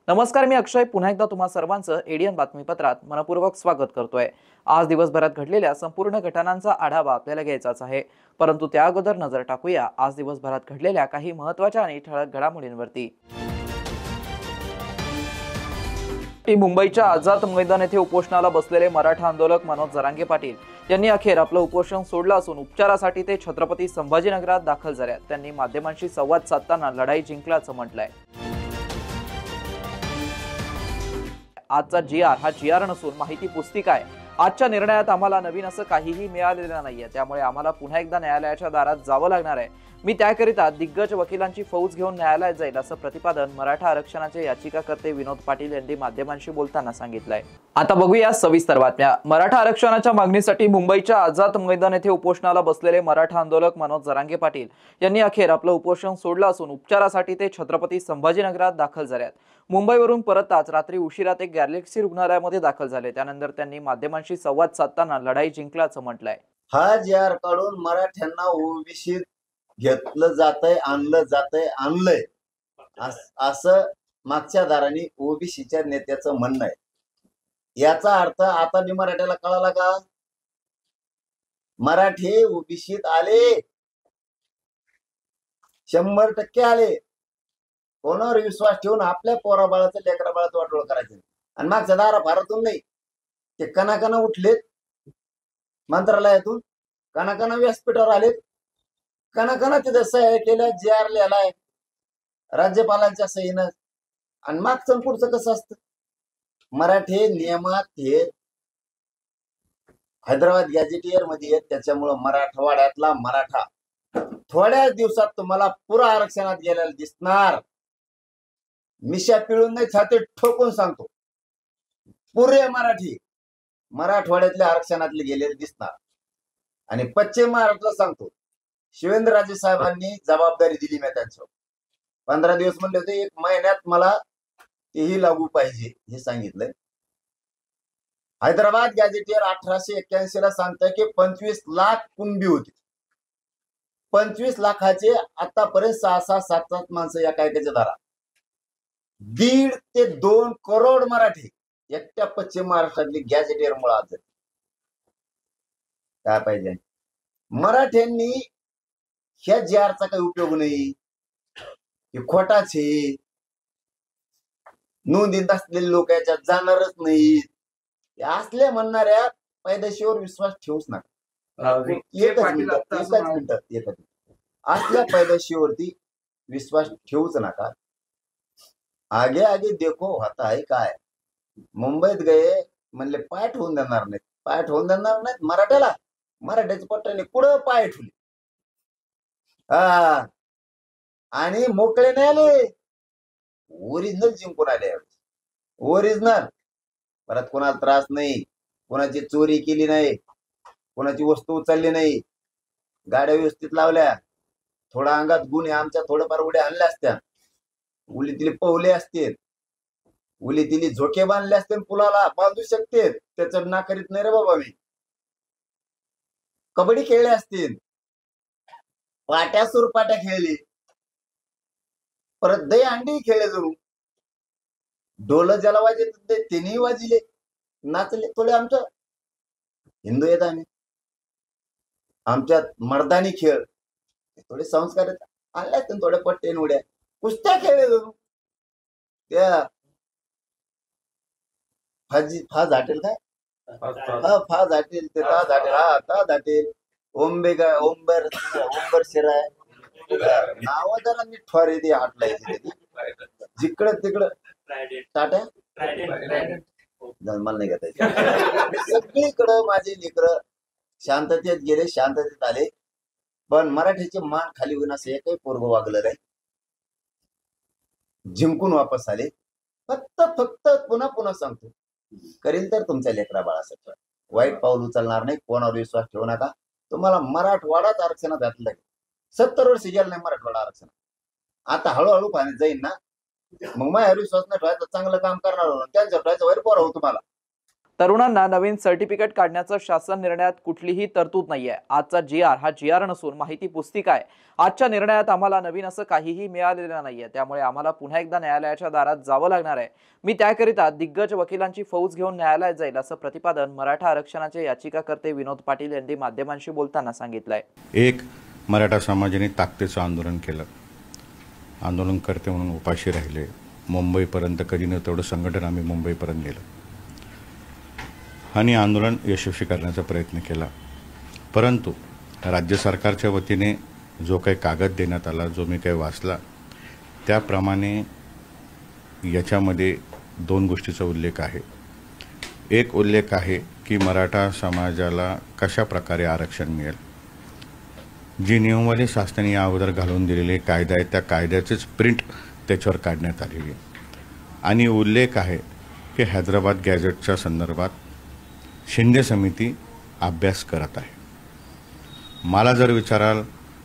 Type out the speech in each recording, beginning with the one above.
नमस्कार, मी अक्षय पुन्हा एकदा तुम्हा सर्वांचं एडीएन बातमीपत्रात मनपूर्वक स्वागत करतोय। आज दिवसभरात घडलेल्या संपूर्ण घटनांचा आढावा आपल्याला घ्यायचाच आहे, परंतु त्या अगोदर नजर टाकूया आज दिवसभरात घडलेल्या काही महत्त्वाच्या आणि ठळक घडामोडींवरती। मुंबईच्या आझाद मैदान येथे उपोषणाला बसलेले मराठा आंदोलक मनोज जरांगे पाटील यांनी अखेर आपलं उपोषण सोडलं असून उपचारासाठी ते छत्रपती संभाजीनगरात दाखल झाले। त्यांनी माध्यमांशी संवाद साधताना लढाई जिंकल्याचं म्हटलंय। आजचा जी.आर. हा जी.आर. नसून माहिती पुस्तिका आहे। आजच्या निर्णयात आम्हाला नवीन असं काहीही मिळालेलं नाहीये, त्यामुळे आम्हाला पुन्हा एकदा न्यायालयाच्या दारात जावं लागणार आहे। मी त्याकरिता दिग्गज वकिलांची फौज घेऊन न्यायालयात जाईल असं प्रतिपादन मराठा आरक्षणाचे याचिकाकर्ते विनोद पाटील यांनी माध्यमांशी बोलताना सांगितलंय। आता बघूया सविस्तर बातम्या। मराठा आरक्षणाच्या मागणीसाठी मुंबईच्या आझाद मैदान येथे उपोषणाला बसलेले मराठा आंदोलक मनोज जरांगे पाटील यांनी अखेर आपलं उपोषण सोडलं असून उपचारासाठी ते छत्रपती संभाजीनगरात दाखल झाले। मुंबईवरून परतताच रात्री उशिरा ते गॅलेक्सी रुग्णालयामध्ये दाखल झाले। त्यानंतर त्यांनी माध्यमांशी संवाद साधताना लढाई जिंकल्याचं म्हटलंय। हा जी.आर. काढून मराठ्यांना ओबीसी घेतलं जातंय, आणलंय असं मागच्या दाराने ओबीसीच्या नेत्याचं म्हणणं आहे। याचा अर्थ आता बी मराठ्याला कळाला का? मराठी ओबीसीत आले, 100% आले। कोणावर विश्वास ठेवून आपल्या पोराबाळाचं लेकराबाळाचं वाटोळ करायचं आणि मागच्या दारा फारातून नाही, ते कणाकणा उठलेत मंत्रालयातून, कणाकणा व्यासपीठावर आलेत, कणाकणा तिथे सह्या केल्या, जी.आर. लिहिलाय राज्यपालांच्या सहीनं। आणि मागचं पुढचं कसं असतं? मराठी नियमात हे हैदराबाद गॅझेटियर मध्ये येत, त्याच्यामुळं मराठवाड्यातला मराठा थोड्याच दिवसात तुम्हाला पुरा आरक्षणात गेलेला दिसणार। मिशा पिळून नाही, छाती ठोकून सांगतो, पुरे मराठी मराठवाड्यातले आरक्षणातले गेलेले दिसणार। आणि पश्चिम महाराष्ट्राला सांगतो, शिवेंद्रराजे साहेबांनी जबाबदारी दिली, मी त्यांच्यावर 15 दिवस म्हणले होते, 1 महिन्यात मला तेही लागू पाहिजे हे सांगितलंय। हैदराबाद गॅझेटियर 1881 ला सांगतंय की 25 लाख कुणबी होती, 25 लाखाचे आतापर्यंत 6-6, 7-7 माणसं या कायद्याच्या दारा, 1.5 ते 2 करोड मराठी एकट्या पश्चिम महाराष्ट्रातली गॅझेटियर मुळे आज काय पाहिजे। मराठ्यांनी ह्या जी.आर.चा काही उपयोग नाही, हे खोटाच आहे, नोंदीत असलेले लोक याच्यात जाणारच नाही, असले म्हणणाऱ्या पैदाशीवर विश्वास ठेवूच नका। एकच मिनिट असल्या पैदाशीवरती विश्वास ठेवूच नका। आगे आगे देखो होता है काय। मुंबईत गए म्हणले पाय ठेवून देणार नाहीत, पाय ठेवून देणार नाहीत मराठ्याला, मराठ्याच्या पट्ट्याने कुठं पाय ठेवले, आणि मोकळे नाही आले, ओरिजिनल जिंकून आले। ओरिजिनल, परत कोणाला त्रास नाही, कोणाची चोरी केली नाही, कोणाची वस्तू उचलली नाही, गाड्या व्यवस्थित लावल्या, थोडा अंगात गुण आहे आमच्या, थोडंफार उड्या आणल्या असत्या, उली तिली पवले असतील, उली तिली झोके बांधले असते, पुलाला बांधू शकते, त्याचं ना करीत नाही रे बाबा मी। कबड्डी खेळले असतील, पाट्या सुरपाट्या खेळली, परत दही अंडी खेळले, जरूर ढोल ज्याला वाजले तिन्ही वाजले, नाचले थोडे। आमचं हिंदू येत, आम्ही आमच्यात मर्दानी खेळ थोडे संस्कार आणले असते, थोडे पट्टे उड्या कुस्त्या खेळले, जरूर त्या फाज हटेल काय, फाज हटेल ते ताज हटेल, हा ताज हटेल, ओंबर शिराय नाव जरा नीट ठोरे ते हाटला जिकडं तिकडं टाट्या मला नाही घेता। सगळीकडं माझे लेकरं शांततेत गेले, शांततेत आले, पण मराठीचे मान खाली होईन असं एकही पोरग वागलं नाही, जिंकून वापस आले। फक्त पुन्हा सांगतो, करील तर तुमच्या लेकरा बाळासाठी, वाईट पाऊल उचलणार नाही, कोणावर विश्वास ठेवू नका. तुम्हाला मराठवाडाच आरक्षणात घातलंय. 70 वर्ष गेलं नाही मराठवाडा आरक्षण. आता हळूहळू पाहण्यात जाईल ना, मग माझ्यावर विश्वास नाही ठेवायचा, चांगलं काम करणार त्यांच्या ठेवायचं वैर पोर तुम्हाला. तरुणांना नवीन सर्टिफिकेट काढण्याचं शासन निर्णयात कुठलीही तरतूद नाहीये. आजचा GR हा GR नसून माहिती पुस्तिका आहे. आजच्या निर्णयात आम्हाला नवीन असं काहीही मिळालेलं नाहीये, त्यामुळे आम्हाला पुन्हा एकदा न्यायालयाच्या दारात जावं लागणार आहे. मी त्याकरिता दिग्गज वकिलांची फौज घेऊन न्यायालयात जाईल, असं प्रतिपादन मराठा आरक्षणाचे याचिकाकर्ते विनोद पाटील यांनी माध्यमांशी बोलताना सांगितलंय. एक, मराठा समाजाने ताकदीचं आंदोलन केलं, आंदोलनकर्ते म्हणून उपाशी राहिले. मुंबईपर्यंत कधी न तेवढं संघटन आम्ही मुंबईपर्यंत नेलं आणि आंदोलन यशस्वी करण्याचा प्रयत्न केला. परंतु राज्य सरकारच्या वतीने जो काही कागद देण्यात आला, जो मी काही वाचला, त्याप्रमाणे याच्यामध्ये 2 गोष्टीचा उल्लेख आहे. एक उल्लेख आहे की मराठा समाजाला कशा प्रकारे आरक्षण मिळेल. जी नियमावली शासनाने या अगोदर घालून दिलेले कायदा आहे, त्या कायद्याचीच प्रिंट त्याच्यावर काढण्यात आलेली आहे. आणि उल्लेख आहे की हैदराबाद गॅझेटच्या संदर्भात शिंदे समिती अभ्यास करत आहे. मला जर विचाराल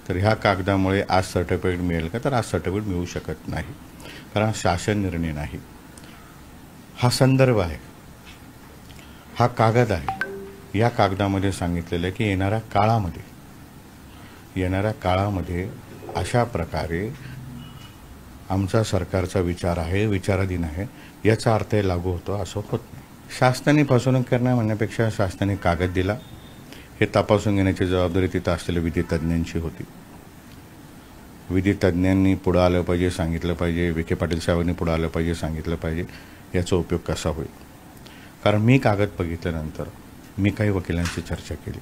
तर ह्या कागदामुळे आज सर्टिफिकेट मिळेल का, तर आज सर्टिफिकेट मिळू शकत नाही, कारण शासन निर्णय नाही. हा संदर्भ आहे, हा कागद आहे. या कागदामध्ये सांगितलेलं आहे की येणाऱ्या काळामध्ये अशा प्रकारे आमचा सरकारचा विचार आहे, विचाराधीन आहे, याचा अर्थ लागू होतो असं होत नाही. शासनाने फसवणूक करणं म्हणण्यापेक्षा शासनाने कागद दिला, हे तपासून घेण्याची जबाबदारी तिथं असलेल्या विधितज्ञांची होती. विधितज्ञांनी पुढं आलं पाहिजे, सांगितलं पाहिजे. विखे पाटील साहेबांनी पुढं आलं पाहिजे, सांगितलं पाहिजे याचा उपयोग कसा होईल. कारण मी कागद बघितल्यानंतर मी काही वकिलांशी चर्चा केली,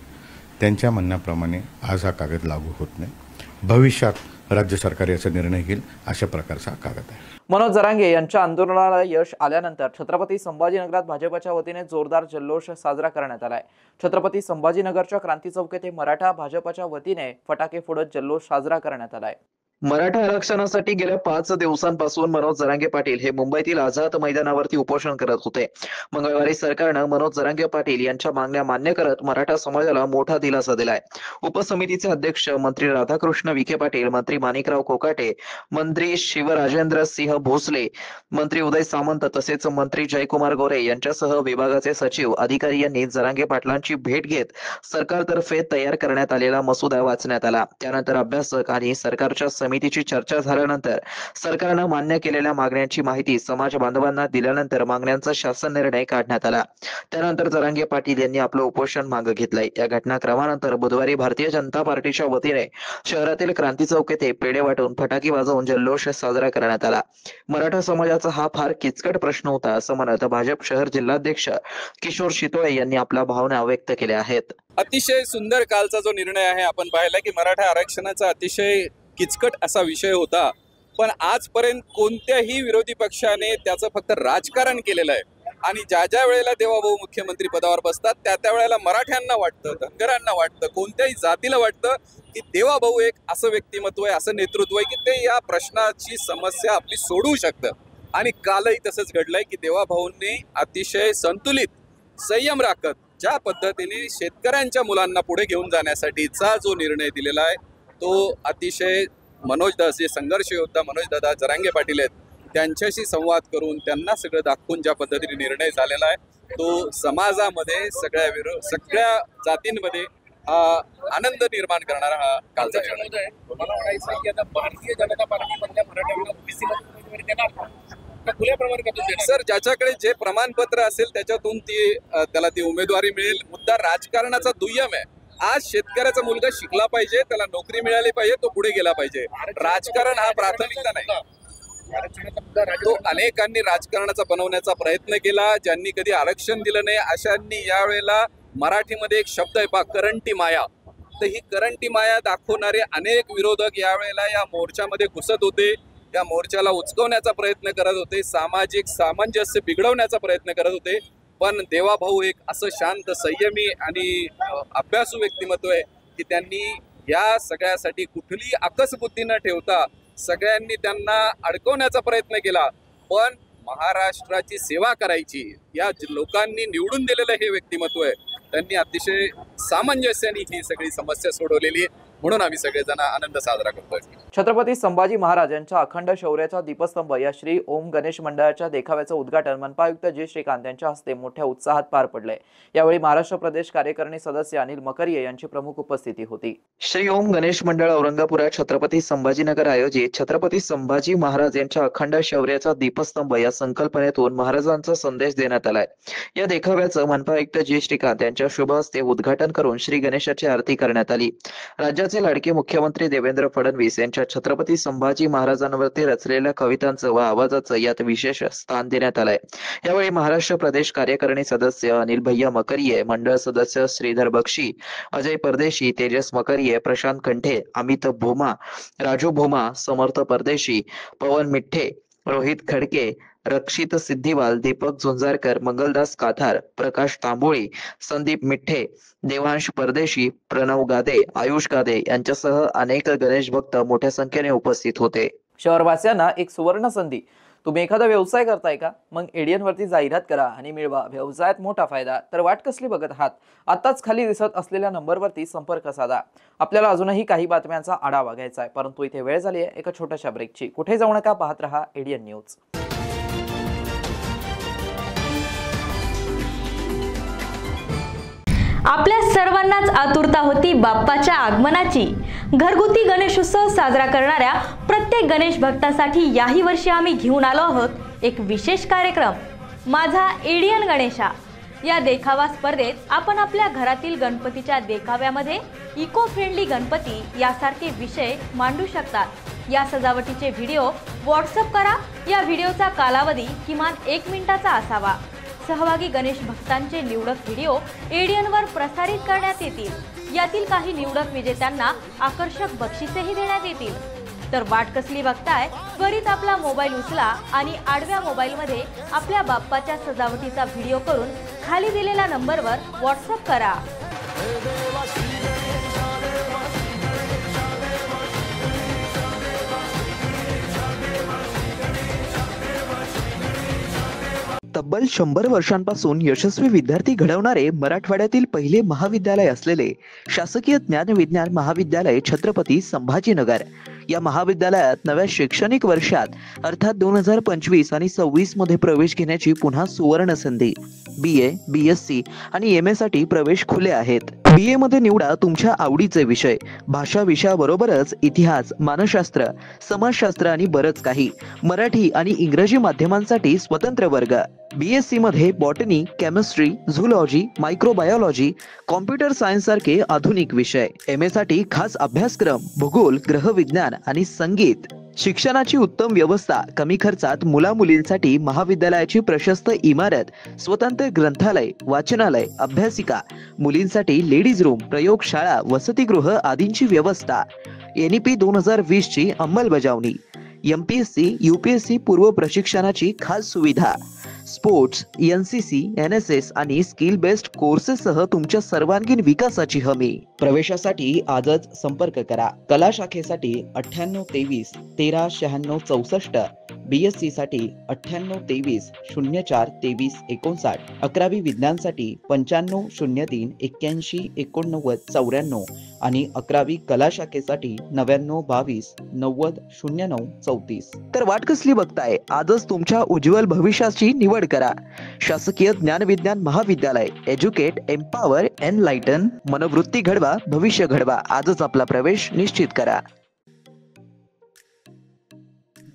त्यांच्या म्हणण्याप्रमाणे आज हा कागद लागू होत नाही. भविष्यात राज्य सरकार याचा निर्णय घेईल, अशा प्रकारचा कागद आहे. मनोज जरांगे यांच्या आंदोलनाला यश आल्यानंतर छत्रपती संभाजीनगरात भाजपच्या वतीने जोरदार जल्लोष साजरा करण्यात आलाय. छत्रपती संभाजीनगरच्या क्रांती चौक येथे मराठा भाजपच्या वतीने फटाके फोडत जल्लोष साजरा करण्यात आलाय. मराठा आरक्षणासाठी गेल्या 5 दिवसांपासून मनोज जरांगे पाटील हे मुंबईतील आझाद मैदानावरती उपोषण करत होते. मंगळवारी सरकारनं मनोज जरांगे पाटील यांच्या मागण्या मान्य करत मराठा समाजाला मोठा दिलासा दिलाय. उपसमितीचे अध्यक्ष मंत्री राधाकृष्ण विखे पाटील, मंत्री माणिकराव कोकाटे, मंत्री शिवराजेंद्र सिंह भोसले, मंत्री उदय सामंत तसेच मंत्री जयकुमार गोरे यांच्यासह विभागाचे सचिव, अधिकारी यांनी जरांगे पाटलांची भेट घेत सरकारतर्फे तयार करण्यात आलेला मसुदा वाचण्यात आला. त्यानंतर अभ्यासक आणि सरकारच्या समितीची चर्चा झाल्यानंतर सरकारनं मान्य केलेल्या मागण्यांची माहिती समाज बांधवांना दिल्यानंतर मागण्यांचा शासन निर्णय काढण्यात आला. त्यानंतर जरांगे पाटील यांनी आपलं उपोषण मागे घेतलंय. या घटनाक्रमानंतर बुधवारी भारतीय जनता पार्टीच्या वतीने शहरातील क्रांती चौक येथे पेढे वाटून फटाके वाजवून जल्लोष साजरा करण्यात आला. मराठा समाजाचा हा फार किचकट प्रश्न होता असं म्हणत भाजप शहर जिल्हाध्यक्ष किशोर शितोळे यांनी आपल्या भावना व्यक्त केल्या आहेत. अतिशय सुंदर कालचा जो निर्णय आहे आपण पाहिला की मराठा आरक्षणाचा अतिशय किचकट असा विषय होता, पण आजपर्यंत कोणत्याही विरोधी पक्षाने त्याचं फक्त राजकारण केलेलं आहे. आणि ज्या वेळेला देवाभाऊ मुख्यमंत्री पदावर बसतात त्या वेळेला मराठ्यांना वाटतं, धनगरांना वाटतं, कोणत्याही जातीला वाटतं की देवाभाऊ एक असं व्यक्तिमत्व आहे, असं नेतृत्व आहे की ते या प्रश्नाची समस्या आपली सोडवू शकतं. आणि कालही तसंच घडलंय की देवाभाऊंनी अतिशय संतुलित संयम राखत ज्या पद्धतीने शेतकऱ्यांच्या मुलांना पुढे घेऊन जाण्यासाठीचा जो निर्णय दिलेला आहे तो अतिशय मनोजदादा जे संघर्ष योद्धा मनोजदादा जरांगे पाटील आहेत त्यांच्याशी संवाद करून त्यांना सगळं दाखवून ज्या पद्धतीने निर्णय झालेला आहे तो समाजामध्ये सगळ्या जातींमध्ये आनंद निर्माण करणारा हा कालचा क्षण आहे. मला म्हणायचं की आता भारतीय जनता पार्टीमधल्या मराठ्यांना ओबीसीमध्ये देणार सर ज्याच्याकडे जे प्रमाणपत्र असेल त्याच्यातून त्याला ती उमेदवारी मिळेल. मुद्दा राजकारणाचा दुय्यम आहे. आज शेतकऱ्याचा मुलगा शिकला पाहिजे, त्याला नोकरी मिळाली पाहिजे, तो पुढे गेला पाहिजे. राजकारण हा प्राथमिकता नाही. तो अनेकांनी राजकारणाचा बनवण्याचा प्रयत्न केला. ज्यांनी कधी आरक्षण दिलं नाही अशांनी यावेळेला मराठीमध्ये एक शब्द आहे पहा, करंटी माया. तर ही करंटी माया दाखवणारे अनेक विरोधक यावेळेला या मोर्चामध्ये घुसत होते, त्या मोर्चाला उचकवण्याचा प्रयत्न करत होते, सामाजिक सामंजस्य बिघडवण्याचा प्रयत्न करत होते. पण देवाभाऊ एक असं शांत, संयमी आणि अभ्यासू व्यक्तिमत्व आहे की त्यांनी या सगळ्यासाठी कुठलीही अकसबुद्धी न ठेवता सगळ्यांनी त्यांना अडकवण्याचा प्रयत्न केला. पण महाराष्ट्राची सेवा करायची या लोकांनी निवडून दिलेलं हे व्यक्तिमत्व आहे. त्यांनी अतिशय सामंजस्याने ही सगळी समस्या सोडवलेली आहे, म्हणून आम्ही सगळेजण आनंद साजरा करतोय. छत्रपती संभाजी महाराज यांच्या अखंड शौर्याचा दीपस्तंभ या श्री ओम गणेश मंडळाच्या देखाव्याचं उद्घाटन मनपा आयुक्त जे श्रीकांत यांच्या हस्ते मोठ्या उत्साहात पार पडले. यावेळी महाराष्ट्र प्रदेश कार्यकारिणी सदस्य अनिल मकरिये यांची प्रमुख उपस्थिती होती. श्री ओम गणेश मंडळ औरंगापुरात छत्रपती संभाजीनगर आयोजित छत्रपती संभाजी महाराज यांच्या अखंड शौर्याचा दीपस्तंभ या संकल्पनेतून महाराजांचा संदेश देण्यात आलाय. या देखाव्याचं मनपा आयुक्त जे श्रीकांत यांच्या शुभ हस्ते उद्घाटन करून श्री गणेशाची आरती करण्यात आली. राज्याचे लाडके मुख्यमंत्री देवेंद्र फडणवीस यांच्या छत्रपती संभाजी महाराजांवरती रचलेल्या कवितांचं व आवाजाचं यात विशेष स्थान देण्यात आलंय. यावेळी महाराष्ट्र प्रदेश कार्यकारिणी सदस्य अनिल भैया मकरिये, मंडळ सदस्य श्रीधर बक्षी, अजय परदेशी, तेजस मकरिये, प्रशांत कंठे, अमित भोमा, राजू भोमा, समर्थ परदेशी, पवन मिठ्ठे, रोहित खडके, रक्षित सिद्धिवाल, दीपक झुंजारकर, मंगलदास काथार, प्रकाश तांबोळी, संदीप मिठ्ठे, देवांश परदेशी, प्रणव गादे, आयुष गादे यांच्यासह अनेक गणेश भक्त मोठ्या संख्येने उपस्थित होते. शहरवासियांना एक सुवर्ण संधी. तुम्ही एखादा व्यवसाय करताय का? मग एडियन वरती जाहिरात करा आणि मिळवा व्यवसायात मोठा फायदा. तर वाट कसली बघत आहात? आताच खाली दिसत असलेल्या नंबरवरती संपर्क साधा. आपल्याला अजूनही काही बातम्यांचा आढावा घ्यायचा आहे, परंतु इथे वेळ झाली आहे एका छोट्याशा ब्रेकची. कुठे जाऊ नका, पाहत रहा एडियन न्यूज. आपल्या सर्वांनाच आतुरता होती बाप्पाच्या आगमनाची. घरगुती गणेशोत्सव साजरा करणाऱ्या प्रत्येक गणेश भक्तासाठी याही वर्षी आम्ही घेऊन आलो आहोत एक विशेष कार्यक्रम, माझा एडियन गणेशा. या देखावा स्पर्धेत आपण आपल्या घरातील गणपतीच्या देखाव्यामध्ये इको फ्रेंडली गणपती यासारखे विषय मांडू शकतात. या सजावटीचे व्हिडिओ व्हॉट्सअप करा. या व्हिडिओचा कालावधी किमान 1 मिनिटाचा असावा. सहभागी गणेश भक्तांचे निवडक व्हिडिओ एडियनवर प्रसारित करण्यात येतील. यातील काही निवडक विजेत्यांना आकर्षक बक्षिसेही देण्यात येतील. तर वाट कसली बघताय? त्वरित आपला मोबाईल उचला आणि आडव्या मोबाईलमध्ये आपल्या बाप्पाच्या सजावटीचा व्हिडिओ करून खाली दिलेल्या नंबरवर व्हॉट्सअप करा. तब्बल 100 वर्षांपासून यशस्वी विद्यार्थी घडवणारे मराठवाड्यातील पहिले महाविद्यालय असलेले शासकीय ज्ञान विज्ञान महाविद्यालय छत्रपती संभाजीनगर. या महाविद्यालयात नव्या शैक्षणिक वर्षात अर्थात 2025 आणि 26 मध्ये प्रवेश घेण्याची पुन्हा सुवर्ण संधी. BA, BSc आणि MA साठी प्रवेश खुले आहेत. BA मध्ये निवडा तुमच्या आवडीचे विषय. भाषा विषयाबरोबरच इतिहास, मानसशास्त्र, समाजशास्त्र आणि बरंच काही. मराठी आणि इंग्रजी माध्यमांसाठी स्वतंत्र वर्ग. BSc मध्ये botany, chemistry, zoology, microbiology, computer science सारखे आधुनिक विषय. MA साठी खास अभ्यासक्रम, भूगोल, ग्रहविज्ञान आणि संगीत. शिक्षणाची उत्तम व्यवस्था, कमी खर्चात मुलामुलींसाठी महाविद्यालयाची प्रशस्त इमारत, स्वतंत्र ग्रंथालय, वाचनालय, अभ्यासिका, मुलींसाठी लेडीज रूम, प्रयोगशाळा, वसतिगृह आदींची व्यवस्था. NEP 2020 ची अंमलबजावणी. MPSC, UPSC पूर्व प्रशिक्षणाची खास सुविधा. स्पोर्ट्स, NCC, NSS आणि स्किल बेस्ड कोर्सेससह तुमच्या सर्वांगीण विकासाची हमी. प्रवेशासाठी आजच संपर्क करा. कला शाखेसाठी 9823 139664, BSc साठी 9823 04 23 59, 11वी विज्ञानसाठी 9503 81 89 94 आणि 11वी कला शाखेसाठी 9922 90 09 34. तर वाट कसली बघताय? आजच तुमच्या उज्ज्वल भविष्याची निवड करा. शासकीय ज्ञान विज्ञान महाविद्यालय. Educate, empower, enlighten. मनोवृत्ती घडवा, भविष्य घडवा. आजच आपला प्रवेश निश्चित करा.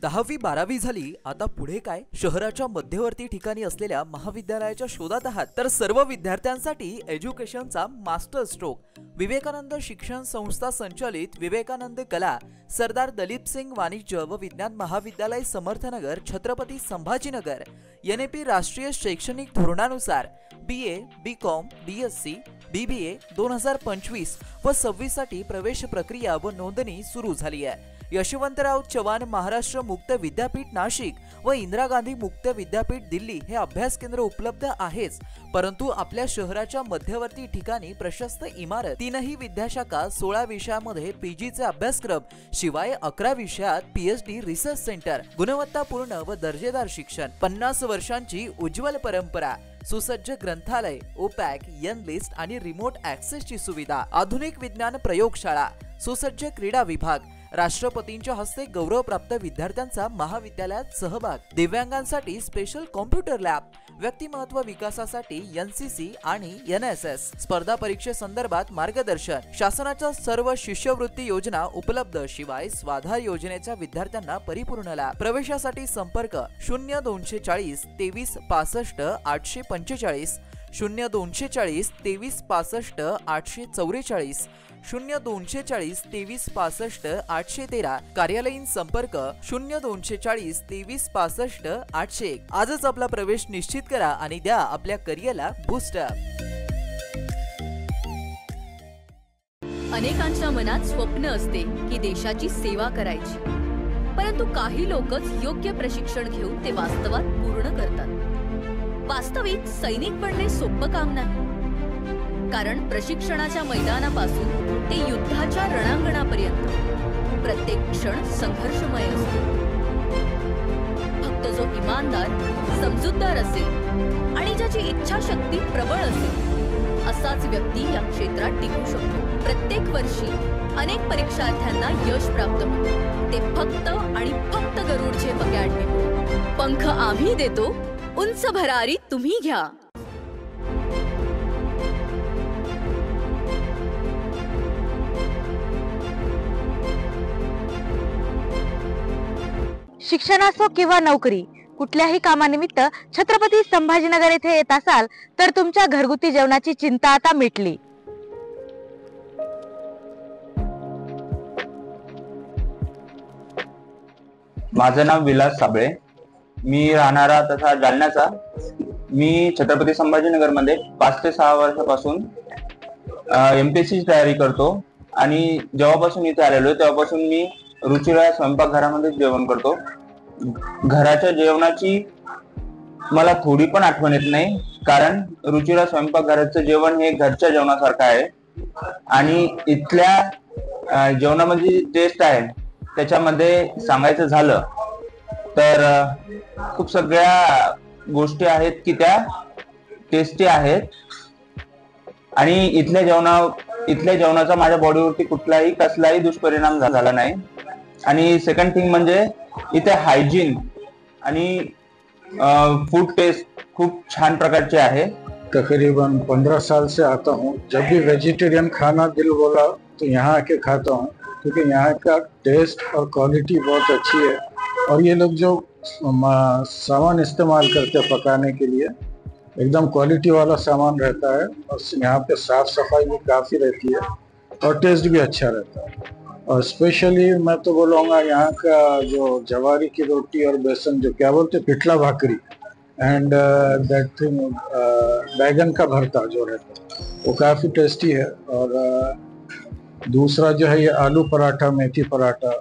10वी 12वी झाली, आता पुढे काय? शहराच्या मध्यवर्ती ठिकाणी असलेल्या महाविद्यालयाच्या शोधात आहात तर सर्व विद्यार्थ्यांसाठी एज्युकेशनचा मास्टर स्ट्रोक. विवेकानंद शिक्षण संस्था संचालित विवेकानंद कला सरदार दलीप सिंग वाणिज्य व विज्ञान महाविद्यालय समर्थनगर छत्रपती संभाजीनगर. NEP राष्ट्रीय शैक्षणिक धोरणानुसार BA, BCom, BSc, BBA 2025 व 26 साठी प्रवेश प्रक्रिया व नोंदणी सुरू झाली आहे. यशवंतराव चव्हाण महाराष्ट्र मुक्त विद्यापीठ नाशिक व इंदिरा गांधी मुक्त विद्यापीठ दिल्ली हे अभ्यास केंद्र उपलब्ध आहेच, परंतु आपल्या शहराच्या मध्यवर्ती ठिकाणी प्रशस्त इमारत, 3ही विद्याशाखा, 16 विषयामध्ये PGचे अभ्यासक्रम, शिवाय 11 विषयात PhD रिसर्च सेंटर, गुणवत्तापूर्ण व दर्जेदार शिक्षण, 50 वर्षांची उज्ज्वल परंपरा. सुसज्ज ग्रंथालय, ओपॅक, यन लिस्ट आणि रिमोट ऍक्सेसची सुविधा, आधुनिक विज्ञान प्रयोगशाळा, सुसज्ज क्रीडा विभाग, राष्ट्रपतींच्या हस्ते गौरवप्राप्त विद्यार्थ्यांचा महाविद्यालयात सहभाग, दिव्यांगांसाठी स्पेशल कॉम्प्युटर लॅब, व्यक्तिमत्व विकासासाठी एनसीसी आणि एनएसएस, स्पर्धा परीक्षेसंदर्भात मार्गदर्शन, शासनाच्या सर्व शिष्यवृत्ती योजना उपलब्ध, शिवाय स्वाधार योजनेच्या विद्यार्थ्यांना परिपूर्ण लाभ. प्रवेशासाठी संपर्क 0240 23 65 845, 0240 23 65 844, 0240 23 65 813, कार्यालयीन संपर्क 0240 23 65 801. आजच आपला प्रवेश निश्चित करा आणि द्या आपल्या करिअरला बूस्टअप. अनेकांच्या मनात स्वप्न असते की देशाची सेवा करायची, परंतु काही लोकच योग्य प्रशिक्षण घेऊन ते वास्तवात पूर्ण करतात. वास्तविक सैनिक बनणे सोपं काम नाही, कारण प्रशिक्षणाच्या मैदानापासून ते युद्धाच्या रणांगणापर्यंत प्रत्येक क्षण संघर्षमय असतो. फक्त जो इमानदार, समजूतदार असेल आणि ज्याची इच्छाशक्ती प्रबळ असेल असाच व्यक्ती या क्षेत्रात टिकू शकतो. प्रत्येक वर्षी अनेक परीक्षार्थ्यांना यश प्राप्त होते, ते फक्त आणि फक्त गरुड झेप अकॅडमी. पंख आम्ही देतो, उंच भरारी तुम्ही घ्या. शिक्षण असो किंवा नोकरी, कुठल्याही कामानिमित्त छत्रपती संभाजीनगर येथे येत असाल तर तुमच्या घरगुती जेवणाची चिंता आता मिटली. माझं नाव विलास साबळे, मी राहणारा तथा जालन्याचा. मी छत्रपती संभाजीनगरमध्ये 5 ते 6 वर्षापासून MPSC ची तयारी करतो आणि जेव्हापासून इथे आलेलो तेव्हापासून मी रुचिरा स्वयंपाकघरामध्ये जेवण करतो. घराच्या जेवणाची मला थोडी पण आठवण येत नाही, कारण रुचिरा स्वयंपाकघराचं जेवण हे घरच्या जेवणासारखं आहे आणि इथल्या जेवणामध्ये टेस्ट आहे त्याच्यामध्ये सांगायचं झालं तर खूप सगळ्या गोष्टी आहेत की त्या टेस्टी आहेत आणि इथल्या जेवणाचा माझ्या बॉडीवरती कसलाही दुष्परिणाम झाला नाही. आणि सेकंड थिंग म्हणजे इथे हायजीन आणि फूड टेस्ट खूप छान प्रकारचे आहे. तकरीबन 15 साल से आता हूँ. जब भी वेजिटेरियन खाना दिल बोला तो यहाँ आके खाता हूँ, क्योंकि यहाँ का टेस्ट और क्वालिटी बहुत अच्छी है. और ये लोग जो सामान इस्तेमाल करते हैं पकाने के लिए एकदम क्वालिटी वाला सामान रहता है और यहाँ पे साफ सफाई भी काफ़ी रहती है और टेस्ट भी अच्छा रहता है. और स्पेशली मैं तो बोलूँगा यहाँ का जो जवारी की रोटी और बेसन जो क्या बोलते पिठला भाकरी एंड दैट थिंग बैगन का भरता जो रहता है वो काफ़ी टेस्टी है. और दूसरा जो है ये आलू पराठा, मेथी paratha,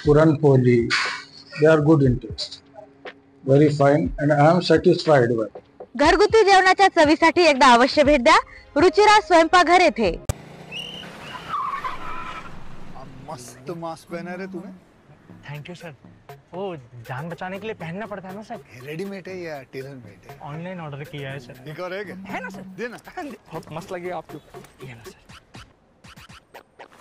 puran poli, they are good in taste, very fine and I am satisfied with. घरगुती जेवणाच्या चवीसाठी एकदा अवश्य भेट द्या रुचिरा स्वयंपाकघर येथे. मस्त मास्क पहना रे तूने. Thank you sir. वो जान बचाने के लिए पहनना पड़ता है ना सर. रेडीमेड है या टेलर मेड है? ऑनलाइन ऑर्डर किया है सर. एक और है क्या? है ना सर. देना. बहुत मस्त लगे आपको. ये ना सर.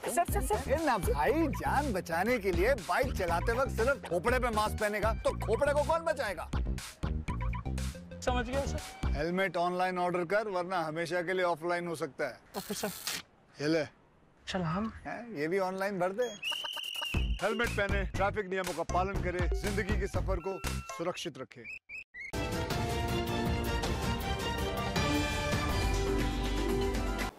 सर ये ना भाई, जान बचाने के लिए बाइक चलाते वक्त सिर्फ खोपड़े पे मास्क पहनेगा तो खोपड़े को कौन बचाएगा? समझ गया सर. हेलमेट ऑनलाइन ऑर्डर कर, वरना हमेशा के लिए ऑफलाइन हो सकता है. Okay sir. ये ले. चल हम ये भी ऑनलाइन भर दे. हेलमेट पहने, ट्रैफिक नियमों का पालन करे, जिंदगी के सफर को सुरक्षित रखे.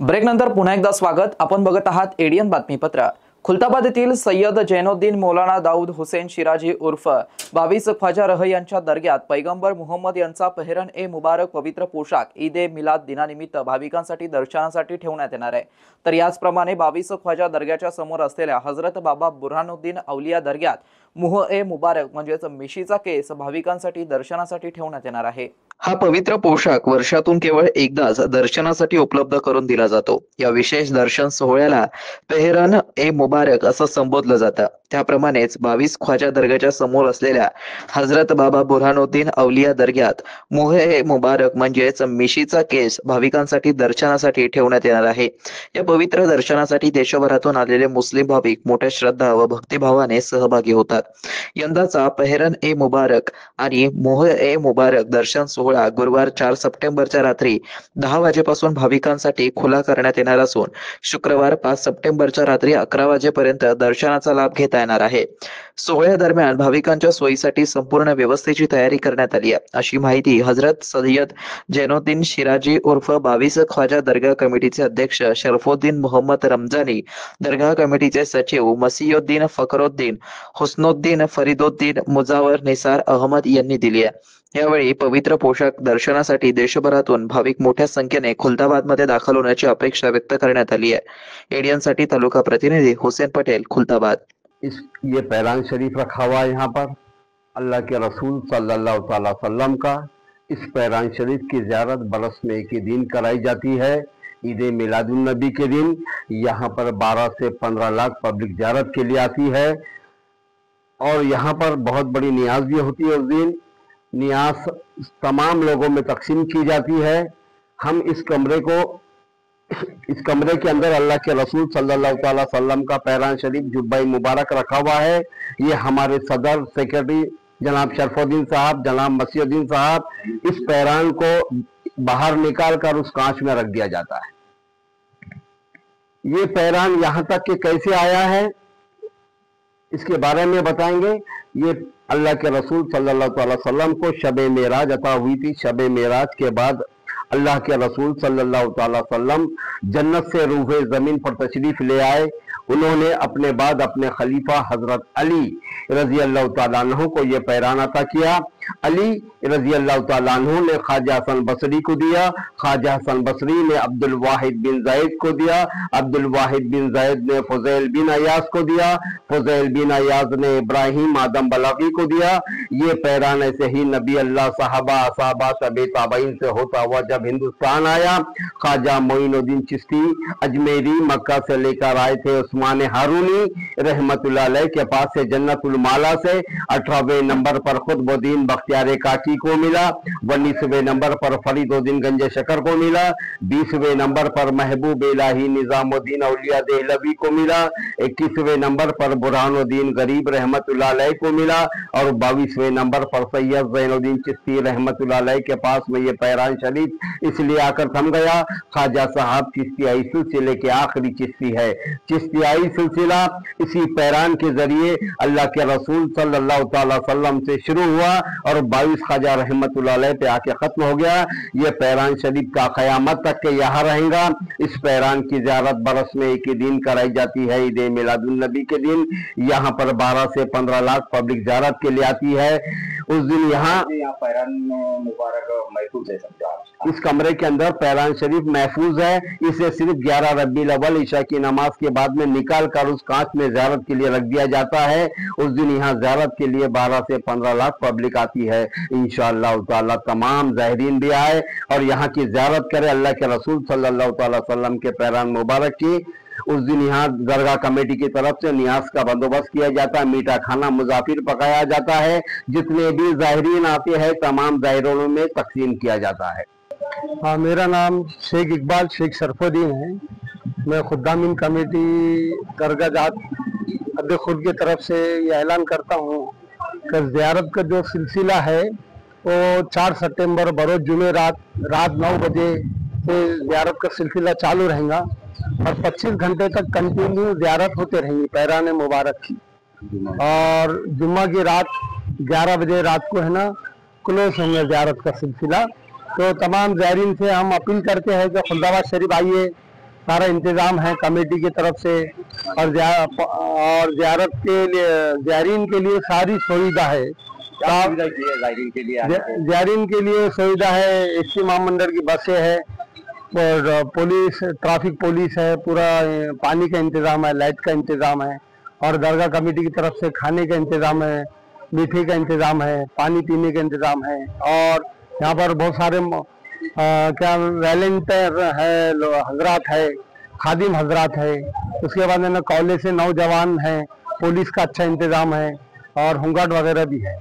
ब्रेक नंतर पुन्हा एकदा स्वागत. आपण बघत आहात एडियन बातमीपत्र. खुलताबाद येथील सय्यद जैनुद्दीन मौलाना दाऊद हुसेन शिराजी उर्फ 22 ख्वाजा रह यांच्या दर्ग्यात पैगंबर मुहम्मद यांचा पेहरन ए मुबारक पवित्र पोशाख ईद ए मिलाद दिनानिमित्त भाविकांसाठी दर्शनासाठी ठेवण्यात येणार आहे. तर याचप्रमाणे 22 ख्वाजा दर्ग्याच्या समोर असलेल्या हजरत बाबा बुरहानुद्दीन औलिया दर्ग्यात मुह ए मुबारक म्हणजेच मिशीचा केस भाविकांसाठी दर्शनासाठी ठेवण्यात येणार आहे। हा पवित्र पोशाख वर्षातून केवळ एकदाच दर्शनासाठी उपलब्ध करून दिला जातो। या विशेष दर्शन सोहळ्याला पेहरन ए मुबारक असं संबोधलं जातं। त्याप्रमाणेच 22 ख्वाजा दर्ग्याच्या समोर असलेल्या हजरत बाबा बुरहानुद्दीन औलिया दर्ग्यात मुह ए मुबारक म्हणजेच मिशीचा केस भाविकांसाठी दर्शनासाठी ठेवण्यात येणार आहे। या पवित्र दर्शनासाठी देशभरातून आलेले मुस्लिम भाविक मोठ्या श्रद्धा व भक्तिभावाने सहभागी होतात। यंदाचा पेहरन ए मुबारक आणि मुह ए मुबारक दर्शन सोहळा गुरुवार 4 सप्टेंबरच्या रात्री 10 वाजेपासून भाविकांसाठी खुला करण्यात येणार असून शुक्रवार 5 सप्टेंबरच्या रात्री 11 वाजेपर्यंत दर्शनाचा लाभ घेता येणार आहे। सोहळ्यादरम्यान भाविकांच्या सोयीसाठी संपूर्ण व्यवस्थेची तयारी करण्यात आली आहे, अशी माहिती हजरत सय्यद जैनुद्दीन शिराजी उर्फ 22 ख्वाजा दर्गा कमिटीचे अध्यक्ष शरफुद्दीन मोहम्मद रमजानी, दर्गा कमिटीचे सचिव मसीउद्दीन फखरुद्दीन, हुस्नुद्दीन फरीदुद्दीन, मुजावर निसार अहमद यांनी दिली आहे। यावेळी पवित्र पोशाख दर्शनासाठी देशभरातून भाविक मोठ्या संख्येने खुलताबादमध्ये दाखल होण्याची अपेक्षा व्यक्त करण्यात आली आहे। एडियन साठी तालुका प्रतिनिधी हुसैन पटेल, खुलताबाद। ये पैरान शरीफ रखा हुआ है यहाँ पर अल्लाह के रसूल सल्लल्लाहु अलैहि वसल्लम का। इस पैरान शरीफ की ज़ियारत बरस में एक ही दिन कराई जाती है, ईद मिलादुन नबी के दिन। यहाँ पर 12 से 15 लाख पब्लिक ज़ियारत के लिए आती है और यहाँ पर बहुत बड़ी नियाज भी होती है। उस दिन नियाज तमाम लोगों में तकसीम की जाती है। हम इस कमरे के अंदर अल्लाह के रसूल सल्लल्लाहु अलैहि वसल्लम का पैरान शरीफ जुब्बा मुबारक रखा हुआ है। ये हमारे सदर सेक्रेटरी जनाब शरफुद्दीन साहब, जनाब मसीउद्दीन साहब, इस पैरान को बाहर निकाल कर उस कांच में रख दिया जाता है। ये पैरान यहाँ तक कि कैसे आया है इसके बारे में बताएंगे। ये अल्लाह के रसूल सल्लल्लाहु अलैहि वसल्लम को शब मेराज अता हुई थी। शब मेराज के बाद अल्लाह के रसूल सल्लल्लाहु अलैहि वसल्लम जन्नत से रूहे ज़मीन पर तशरीफ ले आए। उन्होंने अपने बाद अपने खलीफा हजरत अली रजी अल्लाह तआला अन्हु को ये पैरान अता किया। अली रजी अल्लाह तआला अन्हु ने ख्वाजा हसन बसरी को दिया। ख्वाजा हसन बसरी ने अब्दुल वाहिद बिन ज़ैद को दिया। अब्दुल वाहिद बिन ज़ैद ने फुज़ैल बिन अयाज को दिया। फुज़ैल बिन अयाज ने इब्राहिम आदम बलागी को दिया। ये पैरान ऐसे ही नबी अल्लाह साहबा असहाबा तबे ताबईन से होता हुआ जब हिंदुस्तान आया, ख्वाजा मोइनुद्दीन चिश्ती अजमेरी मक्का से लेकर आए थे। उस्मान हारूनी रहमतुल्लाह अलैह के पास से जन्नतुल माला से 18वें नंबर पर खुतबुद्दीन बख्तियार काकी को मिला। 19वें नंबर पर फरीदुद्दीन गंज शकर को मिला। 20वें नंबर पर महबूब इलाही निजामुद्दीन औलिया देहलवी को मिला। 21वें नंबर पर बुरहानुद्दीन गरीब रहमतुल्लाह अलैह को मिला और 22वें नंबर पर सैयद ज़ैनुद्दीन चिश्ती रहमतुल्लाह अलैह के पास में ये पैरान शरीफ इसलिए आकर थम गया। ख्वाजा साहब चिश्तियाई सिलसिले के आखिरी चिश्ती है। चिश्तियाई सिलसिला इसी पैरान के जरिए अल्लाह के रसूल सल्लल्लाहु अलैहि वसल्लम से शुरू हुआ और 22 ख्वाजा रहमतुल्लाह अलैह पे आके खत्म हो गया। ये पैरान शरीफ का क़यामत तक के यहाँ रहेगा। इस पैरान की ज़ियारत बरस में एक ही दिन कराई जाती है, ईद मिलादुन नबी के दिन। यहाँ पर 12 से 15 लाख पब्लिक ज़ियारत के लिए आती है। उस दिन यहाँ पैरान मुबारक महफूज है। इस कमरे के अंदर पैरान शरीफ महफूज है। इसे सिर्फ 11 रबीउल अव्वल ईशा की नमाज के बाद में निकाल कर उस कांच में ज़ियारत के लिए रख दिया जाता है। उस दिन यहाँ ज़ियारत के लिए 12 से 15 लाख पब्लिक आती है। इंशाअल्लाह ताला तमाम ज़ाहिरीन भी आए और यहाँ की ज़ियारत करे अल्लाह के रसूल सल्लल्लाहु अलैहि वसल्लम के पैरान मुबारक की। उस दिन यहाँ दरगाह कमेटी की तरफ से नियाज का बंदोबस्त किया जाता है। मीठा खाना मुजाफिर पकाया जाता है। जितने भी ज़ाहिरीन आते हैं तमाम ज़ाहिरों में तकसीम किया जाता है। हाँ, मेरा नाम शेख इकबाल शेख शरफुद्दीन है। मैं खुद्दामीन कमेटी दरगाह जात अब्द खुद की तरफ से ये ऐलान करता हूँ कि ज़ियारत का जो सिलसिला है वो 4 सितंबर बरोज़ जुमे रात 9 बजे से ज़ियारत का सिलसिला चालू रहेगा और 25 घंटे तक कंटिन्यू ज़ियारत होते रहेंगी पैरान मुबारक की। और जुम्मा की रात 11 बजे रात को है ना क्लोज होंगे ज़ियारत का सिलसिला। तो तमाम ज़ायरीन से हम अपील करते हैं कि खुलदाबाद शरीफ आइए। सारा इंतज़ाम है कमेटी की तरफ से और ज़ियारत के लिए ज़ायरीन के लिए सारी सुविधा है। ज़ायरीन के लिए सुविधा है, इज्तिमा मंडल की बसें है और पुलिस ट्रैफिक पुलिस है, पूरा पानी का इंतज़ाम है, लाइट का इंतज़ाम है और दरगाह कमेटी की तरफ से खाने का इंतजाम है, मीठे का इंतजाम है, पानी पीने का इंतजाम है। और यहाँ पर बहुत सारे क्या वॉलंटियर है, हजरात है, खादिम हजरात है। उसके बाद है ना कॉलेज से नौजवान है, पुलिस का अच्छा इंतजाम है और होमगार्ड वगैरह भी है।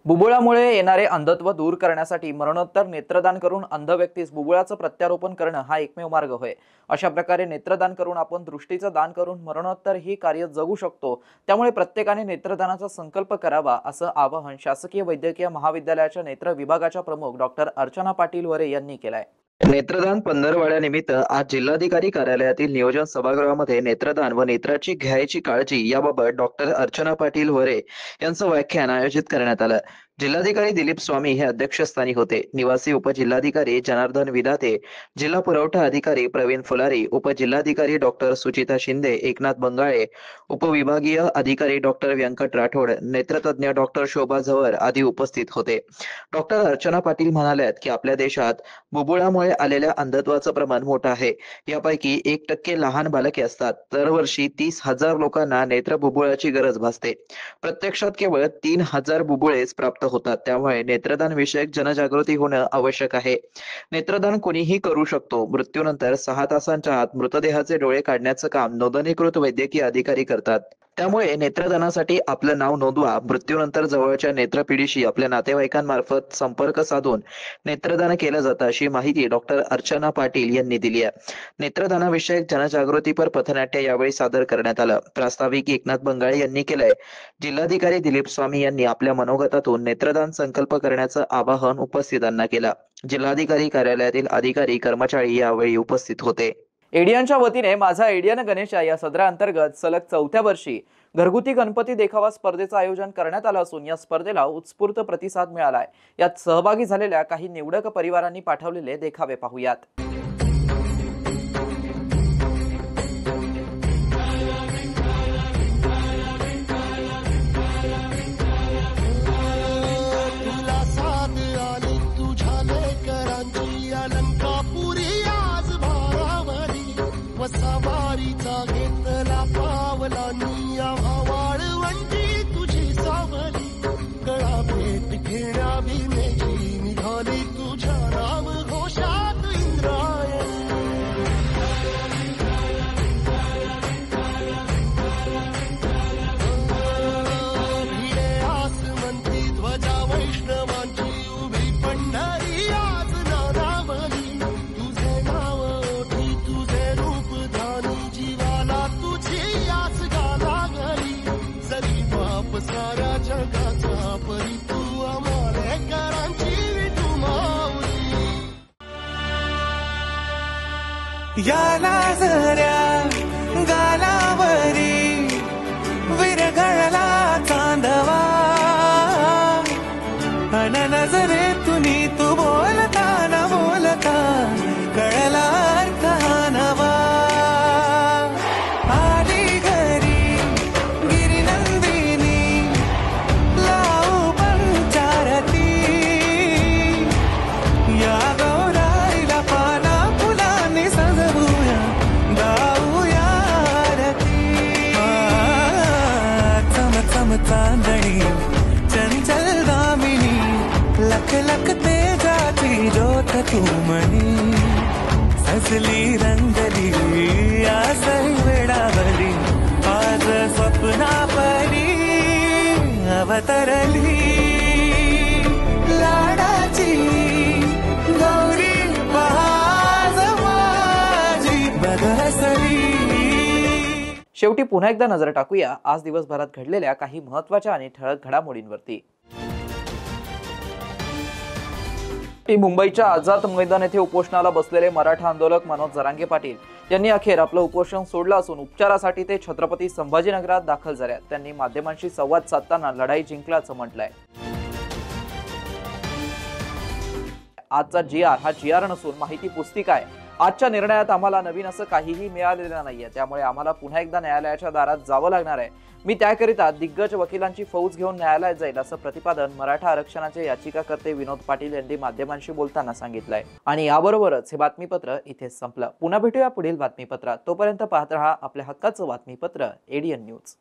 बुबुळामुळे येणारे अंधत्व दूर करण्यासाठी मरणोत्तर नेत्रदान करून अंध व्यक्तीस बुबुळाचं प्रत्यारोपण करणं हा एकमेव मार्ग होय। अशा प्रकारे नेत्रदान करून आपण दृष्टीचं दान करून मरणोत्तर ही कार्य जगू शकतो। त्यामुळे प्रत्येकाने नेत्रदानाचा संकल्प करावा असं आवाहन शासकीय वैद्यकीय महाविद्यालयाच्या नेत्र विभागाच्या प्रमुख डॉक्टर अर्चना पाटील वरे यांनी केलंय। नेत्रदान पंधरवड्यानिमित्त आज जिल्हाधिकारी कार्यालयातील नियोजन सभागृहामध्ये नेत्रदान व नेत्राची घ्यायची काळजी याबाबत डॉक्टर अर्चना पाटील वरे यांचं व्याख्यान आयोजित करण्यात आलं। जिल्हाधिकारी दिलीप स्वामी हे अध्यक्षस्थानी होते। निवासी उपजिल्हाधिकारी जनार्दन विधाते, जिल्हा पुरवठा अधिकारी प्रवीण फुलारी, उपजिल्हाधिकारी डॉक्टर सुचिता शिंदे, एकनाथ बंगाळे, उपविभागीय अधिकारी डॉक्टर व्यंकट राठोड, नेत्रतज्ञ डॉक्टर शोभा झवर आदी उपस्थित होते। डॉक्टर अर्चना पाटील म्हणाल्यात की आपल्या देशात बुबुळामुळे आलेल्या अंधत्वाचं प्रमाण मोठं आहे। यापैकी 1% लहान बालके असतात। दरवर्षी 30,000 लोकांना नेत्र बुबुळाची गरज भासते। प्रत्यक्षात केवळ 3,000 बुबुळेच प्राप्त होतात। त्यामुळे नेत्रदान विषयक जनजागृती होणं आवश्यक आहे। नेत्रदान कोणीही करू शकतो। मृत्यूनंतर 6 तासांच्या आत मृतदेहाचे डोळे काढण्याचं काम नोंदणीकृत वैद्यकीय अधिकारी करतात। त्यामुळे नेत्रदानासाठी आपलं नाव नोंदवा। मृत्यूनंतर जवळच्या नेत्रपिढीशी आपल्या नातेवाईकांमार्फत संपर्क साधून नेत्रदान केलं जातं अशी माहिती डॉक्टर अर्चना पाटील यांनी दिली आहे। नेत्रदानाविषयक जनजागृतीपर पथनाट्य यावेळी सादर करण्यात आलं। प्रास्ताविक एकनाथ बंगाळे यांनी केलंय। जिल्हाधिकारी दिलीप स्वामी यांनी आपल्या मनोगतातून नेत्रदान संकल्प करण्याचं आवाहन उपस्थितांना केलं। जिल्हाधिकारी कार्यालयातील अधिकारी कर्मचारी यावेळी उपस्थित होते। एडियनच्या वतीने माझा एडियन गणेशा या सदराअंतर्गत सलग 4थ्या वर्षी घरगुती गणपती देखावा स्पर्धेचं आयोजन करण्यात आलं असून या स्पर्धेला उत्स्फूर्त प्रतिसाद मिळालाय। यात सहभागी झालेल्या काही निवडक परिवारांनी पाठवलेले देखावे पाहूयात। सवारीचा घेतला पावला निया वाळवंटी तुझी सावली कळा भेट घेण्या भीमेची निघाली तुझ्या राम घोषात इंद्रायणी। भिडे आसमंती ध्वजा वैष्णवांची उभी पंढरी आज नारावली तुझे नाव ओठी तुझे रूप जीवाला तुझी आस गाला गली जरी बाप साऱ्या जगाचा परी तू आमालेकरांची विठू माऊली। याला जऱ्या गालावरी विरघळला चांदवा अन नजरेतुनी तू बोलताना बोलता कळला अर्थ हा नवा। चांदणी चंचल दामिनी लख लख तेजाची ज्योत तू मनी सजली रंगली आसई वेडावली आज स्वप्ना परी अवतरली लाडाची गौरी पहाज माझी बदसली। शेवटी पुन्हा एकदा नजर टाकूया आज दिवसभरात घडलेल्या काही महत्त्वाच्या आणि ठळक घडामोडींवरती। मुंबईच्या आझाद मैदान येथे उपोषणाला बसलेले मराठा आंदोलक मनोज जरांगे पाटील यांनी अखेर आपलं उपोषण सोडलं असून उपचारासाठी ते छत्रपती संभाजीनगरात दाखल झाले। त्यांनी माध्यमांशी संवाद साधताना लढाई जिंकल्याचं म्हटलंय। आजचा GR हा GR नसून माहिती पुस्तिका आहे। आजच्या निर्णयात आम्हाला नवीन असं काहीही मिळालेलं नाहीये, त्यामुळे आम्हाला पुन्हा एकदा न्यायालयाच्या दारात जावं लागणार आहे. मी त्याकरिता दिग्गज वकिलांची फौज घेऊन न्यायालयात जाईल, असं प्रतिपादन मराठा आरक्षणाचे याचिकाकर्ते विनोद पाटील यांनी माध्यमांशी बोलताना सांगितलंय. आणि याबरोबरच हे बातमीपत्र इथेच संपलं. पुन्हा भेटूया पुढील बातमीपत्रात. तोपर्यंत पाहत रहा आपल्या हक्काचं बातमीपत्र ADN न्यूज.